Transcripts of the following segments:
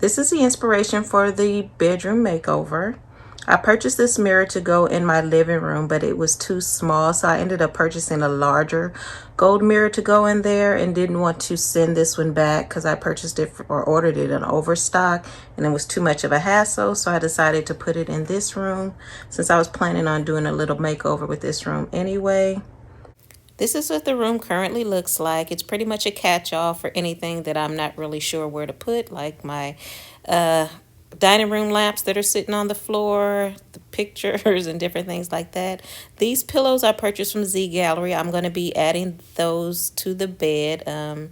This is the inspiration for the bedroom makeover. I purchased this mirror to go in my living room, but it was too small, so I ended up purchasing a larger gold mirror to go in there and didn't want to send this one back because I purchased it or ordered it in Overstock and it was too much of a hassle, so I decided to put it in this room since I was planning on doing a little makeover with this room anyway. This is what the room currently looks like. It's pretty much a catch-all for anything that I'm not really sure where to put, like my dining room lamps that are sitting on the floor, the pictures and different things like that. These pillows I purchased from ZGallerie. I'm going to be adding those to the bed. And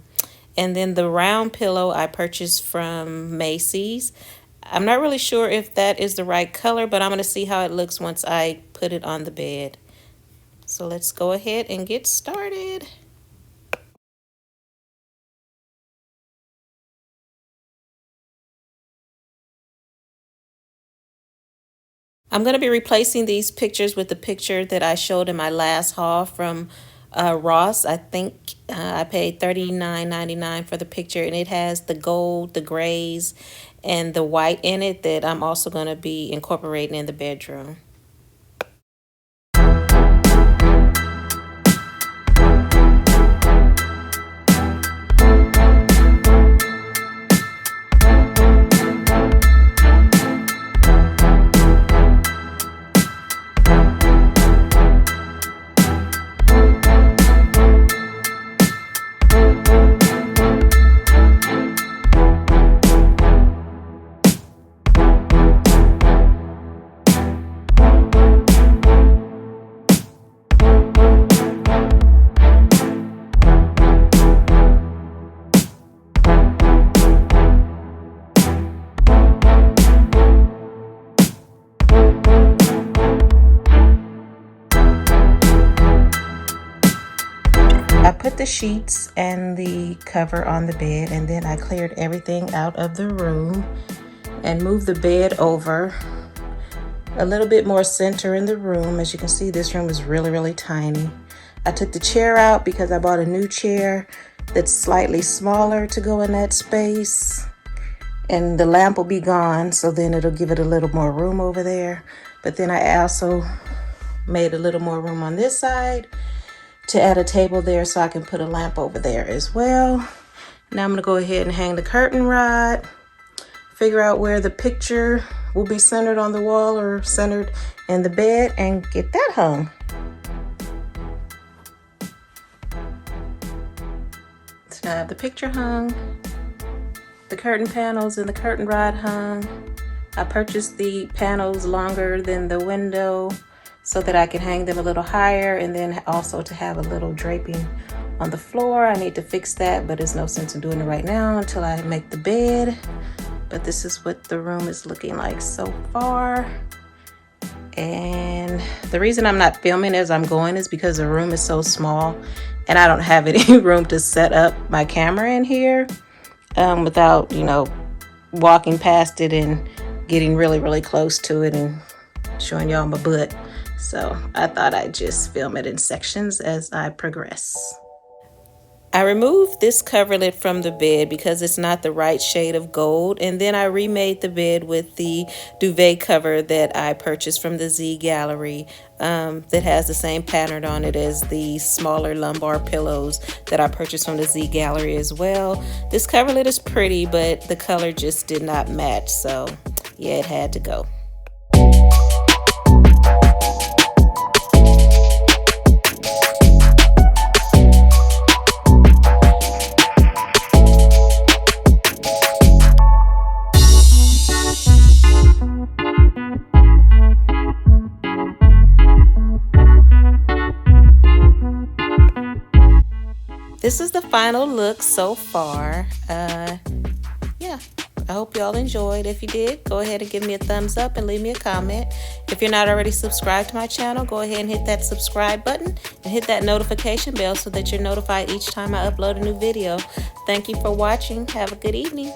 then the round pillow I purchased from Macy's. I'm not really sure if that is the right color, but I'm going to see how it looks once I put it on the bed. So let's go ahead and get started. I'm going to be replacing these pictures with the picture that I showed in my last haul from Ross. I think I paid $39.99 for the picture, and it has the gold, the grays, and the white in it that I'm also going to be incorporating in the bedroom. I put the sheets and the cover on the bed, and then I cleared everything out of the room and moved the bed over a little bit more center in the room. As you can see, this room is really tiny. I took the chair out because I bought a new chair that's slightly smaller to go in that space, and the lamp will be gone, so then it'll give it a little more room over there. But then I also made a little more room on this side to add a table there so I can put a lamp over there as well. Now I'm gonna go ahead and hang the curtain rod, figure out where the picture will be centered on the wall or centered in the bed, and get that hung. So now I have the picture hung, the curtain panels and the curtain rod hung. I purchased the panels longer than the window so that I can hang them a little higher, and then also to have a little draping on the floor. I need to fix that, but there's no sense in doing it right now until I make the bed. But this is what the room is looking like so far. And the reason I'm not filming as I'm going is because the room is so small and I don't have any room to set up my camera in here without, you know, walking past it and getting really close to it and showing y'all my butt. So I thought I'd just film it in sections as I progress. I removed this coverlet from the bed because it's not the right shade of gold, and then I remade the bed with the duvet cover that I purchased from the ZGallerie that has the same pattern on it as the smaller lumbar pillows that I purchased from the ZGallerie as well. This coverlet is pretty, but the color just did not match, so yeah, it had to go. This is the final look so far. Yeah, I hope y'all enjoyed. If you did, go ahead and give me a thumbs up and leave me a comment. If you're not already subscribed to my channel, go ahead and hit that subscribe button and hit that notification bell so that you're notified each time I upload a new video. Thank you for watching. Have a good evening.